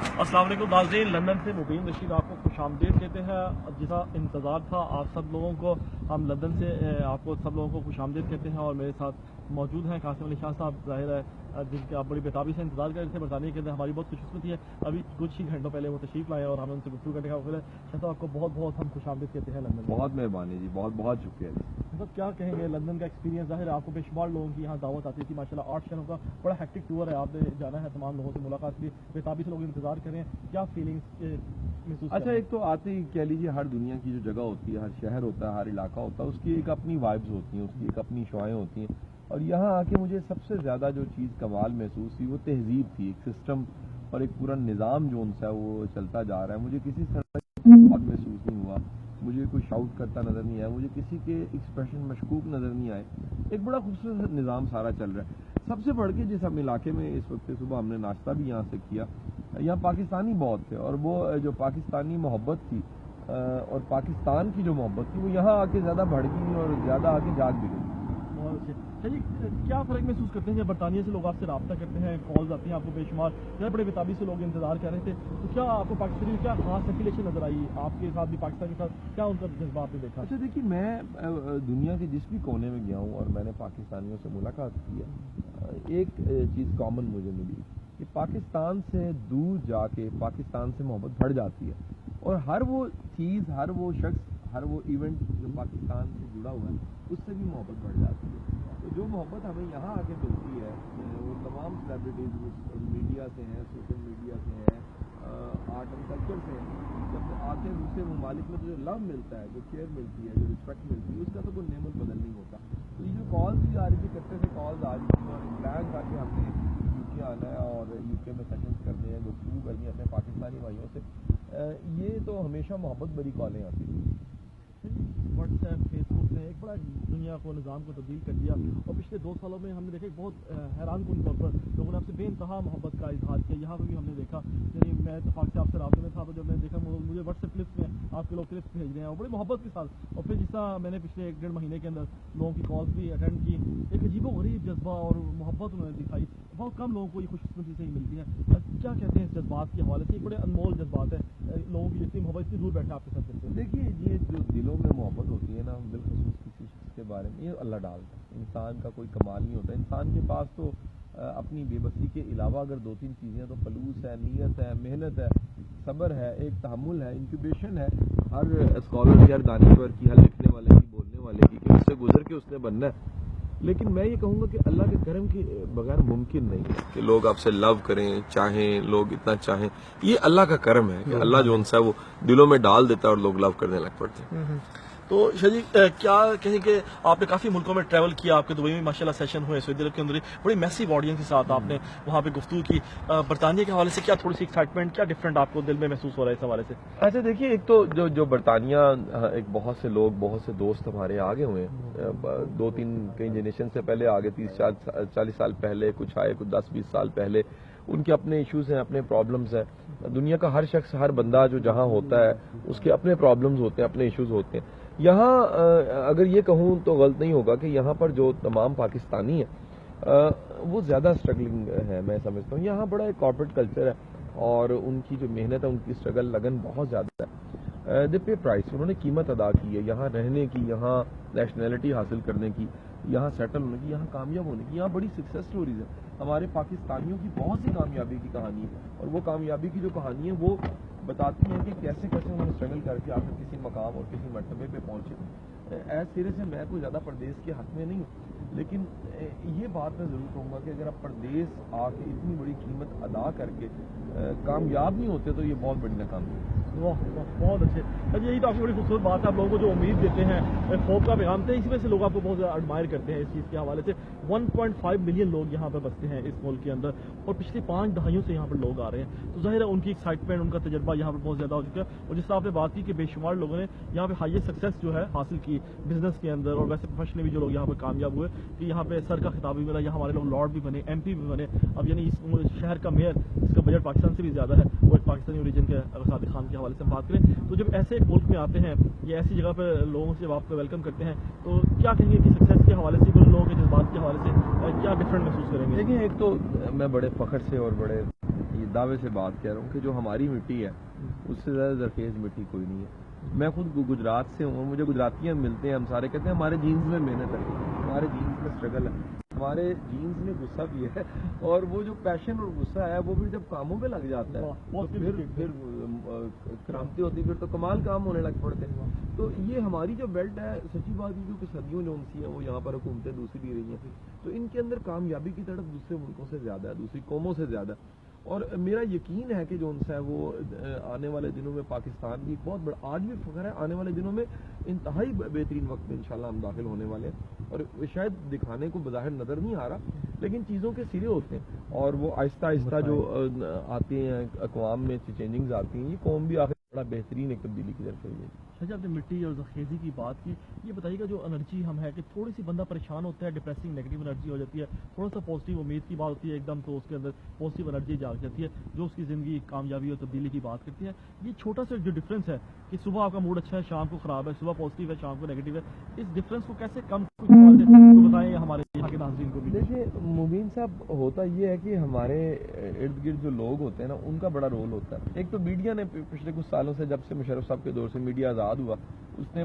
अस्सलाम वालेकुम नाज़रीन, लंदन से मुबीन रशीद आपको खुश आमदीद कहते हैं। जैसा इंतज़ार था आप सब लोगों को, हम लंदन से आपको सब लोगों को खुश आमदीद कहते हैं। और मेरे साथ मौजूद हैं कासिम अली शाह साहब, ज़ाहिर है जिनके आप बड़ी बेताबी से इंतजार कर रहे थे। बरतानिया के अंदर हमारी बहुत खुशकिस्मती है, अभी कुछ ही घंटों पहले वो तशरीफ़ लाए और हमें उनसे गुफ्तगू करने का मौका मिला। शाह साहब आपको बहुत बहुत हम खुश आमदीद कहते हैं लंदन। बहुत मेहरबानी जी, बहुत बहुत शुक्रिया जी। मतलब क्या कहेंगे लंदन का एक्सपीरियंस? ज़ाहिर है आपको बेशुमार लोगों की यहाँ दावत आती थी माशाल्लाह। 8 शहरों का बड़ा हेक्टिक टूर है, आपने जाना है, तमाम लोगों से मुलाकात की, बेताबी से लोग इंतजार करें, क्या फीलिंग्स महसूस? अच्छा, एक तो आते ही कह लीजिए हर दुनिया की जो जगह होती है, हर शहर होता है, हर इलाका होता है, उसकी एक अपनी वाइब्स होती हैं, उसकी एक अपनी शौएँ होती हैं। और यहाँ आके मुझे सबसे ज़्यादा जो चीज़ कमाल महसूस हुई वो तहजीब थी, एक सिस्टम और एक पूरा निज़ाम जो उनसा वो चलता जा रहा है। मुझे किसी तरह बहुत महसूस नहीं हुआ, मुझे कोई शाउट करता नज़र नहीं आया, मुझे किसी के एक्सप्रेशन मशकूक नज़र नहीं आए। एक बड़ा खूबसूरत निज़ाम सारा चल रहा है। सबसे बढ़ के जिस हम इलाके में इस वक्त सुबह हमने नाश्ता भी यहाँ से किया, यहाँ पाकिस्तानी बहुत थे और वो जो पाकिस्तानी मोहब्बत थी और पाकिस्तान की जो मोहब्बत थी वो यहाँ आके ज़्यादा बढ़ गई और ज़्यादा आके जाग भी गई। चलिए, क्या फ़र्क महसूस करते हैं जब बरतानिया से लोग आपसे रब्ता करते हैं, कॉल्स आती हैं आपको बेशुमार, जब बड़े बेताबी से लोग इंतजार कर रहे थे, तो क्या आपको पाकिस्तानी क्या खास एफिलेशन नजर आई? आपके साथ भी पाकिस्तान के साथ क्या उनका जज्बा आपने देखा? अच्छा देखिए, मैं दुनिया के जिस भी कोने में गया हूँ और मैंने पाकिस्तानियों से मुलाकात की है, एक चीज़ कॉमन मुझे मिली कि पाकिस्तान से दूर जाके पाकिस्तान से मोहब्बत बढ़ जाती है। और हर वो चीज़, हर वो शख्स, हर वो इवेंट जो पाकिस्तान से जुड़ा हुआ है उससे भी मोहब्बत बढ़ जाती है। तो जो मोहब्बत हमें यहाँ आके मिलती है वो तमाम सेलिब्रिटीज़ मीडिया से हैं, सोशल मीडिया से हैं, आर्ट एंड कल्चर से हैं। जब आते हैं दूसरे ममालिक में तो जो लव मिलता है, जो केयर मिलती है, जो रिस्पेक्ट मिलती है, उसका तो कोई नेमत बदल नहीं होता। तो ये जो कॉल्स भी आ रही थी, करते से कॉल्स आ रही थी और प्लान था कि हमने यूके आना है और यूके में सेशंस करने हैं, गुफ्तगू करनी है अपने पाकिस्तानी भाइयों से। ये तो हमेशा मोहब्बत भरी कॉलें आती थी। व्हाट्सएप, फेसबुक ने एक बड़ा दुनिया को, निज़ाम को तब्दील कर दिया। और पिछले 2 सालों में हमने देखा कि बहुत हैरान कुन तौर पर लोगों ने आपसे बेइंतहा मोहब्बत का इजहार किया। यहाँ पर भी हमने देखा, यानी मैं इत्तेफाक से आपसे राब्ते में था तो जब मैंने देखा मुझे व्हाट्सएप क्लिप्स में आपके लोग क्लिप्स भेज रहे हैं और बड़ी मोहब्बत के साथ। और फिर जिस तरह मैंने पिछले 1-1.5 महीने के अंदर लोगों की कॉल्स भी अटेंड की, एक अजीबोगरीब जज्बा और मोहब्बत उन्होंने दिखाई। बहुत कम लोगों को ये खुशकिस्मती से ही मिलती है। क्या कहते हैं इस जज्बात के हवाले से? बड़े अनमोल जज्बात है, लोगों की जितनी मोहब्बत इतनी दूर बैठे आपके साथ करते हैं। देखिए, ये जो दिलों में मोहब्बत होती है ना, बिलखुसूस किसी शख्स के बारे में, ये अल्लाह डालता है। इंसान का कोई कमाल नहीं होता। इंसान के पास तो अपनी बेबसी के अलावा अगर 2-3 चीज़ें तो खलूस है, नीयत है, मेहनत है, सब्र है, एक तहम्मुल है, इंक्यूबेशन है। हर स्कॉलर की, हर दानिश्वर की, हर लिखने वाले की, बोलने वाले की, कि उससे गुजर के उसने बनना है। लेकिन मैं ये कहूँगा कि अल्लाह के करम के बगैर मुमकिन नहीं है कि लोग आपसे लव करें, चाहें, लोग इतना चाहें। ये अल्लाह का करम है कि अल्लाह जो उनसा है वो दिलों में डाल देता है और लोग लव करने लग पड़ते हैं। तो शाह जी, क्या कहें कि आपने काफ़ी मुल्कों में ट्रैवल किया, आपके दुबई में माशाल्लाह सेशन हुए, सऊदी अरब के अंदर बड़ी मैसिव ऑडियंस के साथ आपने वहाँ पे गुफ्तगू की। बरतानिया के हवाले से क्या थोड़ी सी एक्साइटमेंट, क्या डिफरेंट आपको दिल में महसूस हो रहा है इस हवाले से? अच्छा देखिए, एक तो जो बरतानिया, एक बहुत से लोग, बहुत से दोस्त हमारे आगे हुए हैं, 2-3 कई जनरेशन से पहले आगे, 30-40 साल पहले कुछ आए, कुछ 10-20 साल पहले। उनके अपने इश्यूज हैं, अपने प्रॉब्लम्स हैं। दुनिया का हर शख्स, हर बंदा जो जहाँ होता है उसके अपने प्रॉब्लम्स होते हैं, अपने इश्यूज होते हैं। यहाँ अगर ये कहूँ तो गलत नहीं होगा कि यहाँ पर जो तमाम पाकिस्तानी हैं वो ज़्यादा स्ट्रगलिंग है, मैं समझता हूँ। यहाँ बड़ा एक कॉर्पोरेट कल्चर है और उनकी जो मेहनत है, उनकी स्ट्रगल, लगन बहुत ज़्यादा है। दे पे प्राइस, उन्होंने कीमत अदा की है यहाँ रहने की, यहाँ नेशनैलिटी हासिल करने की, यहाँ सेटल होने की, यहाँ कामयाब होने की। यहाँ बड़ी सक्सेस स्टोरीज है। हमारे पाकिस्तानियों की बहुत सी कामयाबी की कहानी है और वो कामयाबी की जो कहानी है वो बताती हैं कि कैसे कैसे उन्होंने स्ट्रगल करके आकर किसी मकाम और किसी मर्तबे पे पहुंचे। ऐसे सिरे से मैं कोई ज़्यादा परदेश के हक में नहीं हूँ, लेकिन ये बात मैं ज़रूर कहूँगा कि अगर आप परदेश आके इतनी बड़ी कीमत अदा करके कामयाब नहीं होते तो ये बहुत बड़ी नाकामी है। वाह, बहुत अच्छे। अच्छा, यही तो आपकी बड़ी खूबसूरत बात है, आप लोगों को जो उम्मीद देते हैं, खौफ का पैगाम देते हैं, इसी वजह से लोग आपको बहुत ज़्यादा एडमायर करते हैं इस चीज़ के हवाले से। 1.5 मिलियन लोग यहाँ पर बसते हैं इस मुल्क के अंदर और पिछली 5 दहाइयों से यहाँ पर लोग आ रहे हैं। तो ज़ाहिर है उनकी एक्साइटमेंट, उनका तजर्बा यहाँ पर बहुत ज़्यादा हो चुका है। और जिस तरह आपने बात की कि बेशुमार लोगों ने यहाँ पे हाईएस्ट सक्सेस जो है हासिल की बिजनेस के अंदर, और वैसे प्रोफेशनली भी जो लोग यहाँ पर कामयाब हुए कि यहाँ पे सर का खिताब भी मिला, यहाँ हमारे लोग लॉर्ड भी बने, MP भी बने। अब यानी इस शहर का मेयर जिसका बजट पाकिस्तान से भी ज़्यादा है, वो एक पाकिस्तानी ओरिजिन के सादिक खान के हवाले से हम बात करें, तो जब ऐसे एक मुल्क में आते हैं, ये ऐसी जगह पर लोगों से जब आपको वेलकम करते हैं, तो क्या कहेंगे कि सक्सेस के हवाले से, लोगों के जज्बात के हवाले से क्या डिफरेंट महसूस करेंगे? देखिए, एक तो मैं बड़े फ़ख्र से और बड़े ये दावे से बात कह रहा हूँ कि जो हमारी मिट्टी है उससे ज़्यादा ज़रखेज़ मिट्टी कोई नहीं है। मैं खुद गुजरात से हूँ, मुझे गुजरातियाँ मिलते हैं, हम सारे कहते हैं हमारे जीन्स में मेहनत है, हमारे जीन्स में स्ट्रगल है, हमारे जीन्स में गुस्सा भी है, और वो जो पैशन और गुस्सा है वो भी जब कामों में लग जाता है तो फिर क्रांति होती, फिर तो कमाल काम होने लग पड़ते हैं। तो ये हमारी जो बेल्ट है, सच्ची बात ये क्योंकि सदियों जो उनसी है वो यहाँ पर हुकूमतें दूसरी भी रही हैं, तो इनके अंदर कामयाबी की तड़प दूसरे मुल्कों से ज़्यादा है, दूसरी कौमों से ज़्यादा। और मेरा यकीन है कि जो उनसे है वो आने वाले दिनों में पाकिस्तान भी बहुत बड़ा, आज भी फ़ख्र है, आने वाले दिनों में इंतहाई बेहतरीन वक्त में इंशाल्लाह हम दाखिल होने वाले हैं। और शायद दिखाने को बज़ाहिर नज़र नहीं आ रहा, लेकिन चीज़ों के सिरे होते हैं और वो आहिस्ता आहिस्ता जो आते हैं, अक़वाम में चेंजिंग्स आती हैं, ये कौम भी आखिर बड़ा बेहतरीन एक तब्दीली की तरफ है। शाह आपने मिट्टी और ज़रखेज़ी की बात की, ये बताइएगा जो एनर्जी हम है कि थोड़ी सी बंदा परेशान होता है, डिप्रेसिंग नेगेटिव एनर्जी हो जाती है, थोड़ा सा पॉजिटिव उम्मीद की बात होती है एकदम, तो उसके अंदर पॉजिटिव एनर्जी जाग जाती है जो उसकी ज़िंदगी कामयाबी और तब्दीली की बात करती है। ये छोटा सा जो डिफरेंस है कि सुबह आपका मूड अच्छा है, शाम को ख़राब है, सुबह पॉजिटिव है, शाम को नेगेटिव है, इस डिफरेंस को कैसे कम तो बताएं हमारे यहाँ के नाज़रीन को भी। देखिए मुबीन साहब, होता ये है कि हमारे इर्द गिर्द जो लोग होते हैं ना, उनका बड़ा रोल होता है। एक तो मीडिया ने पिछले कुछ सालों से, जब से मुशर्रफ साहब के दौर से मीडिया आज़ाद हुआ, उसने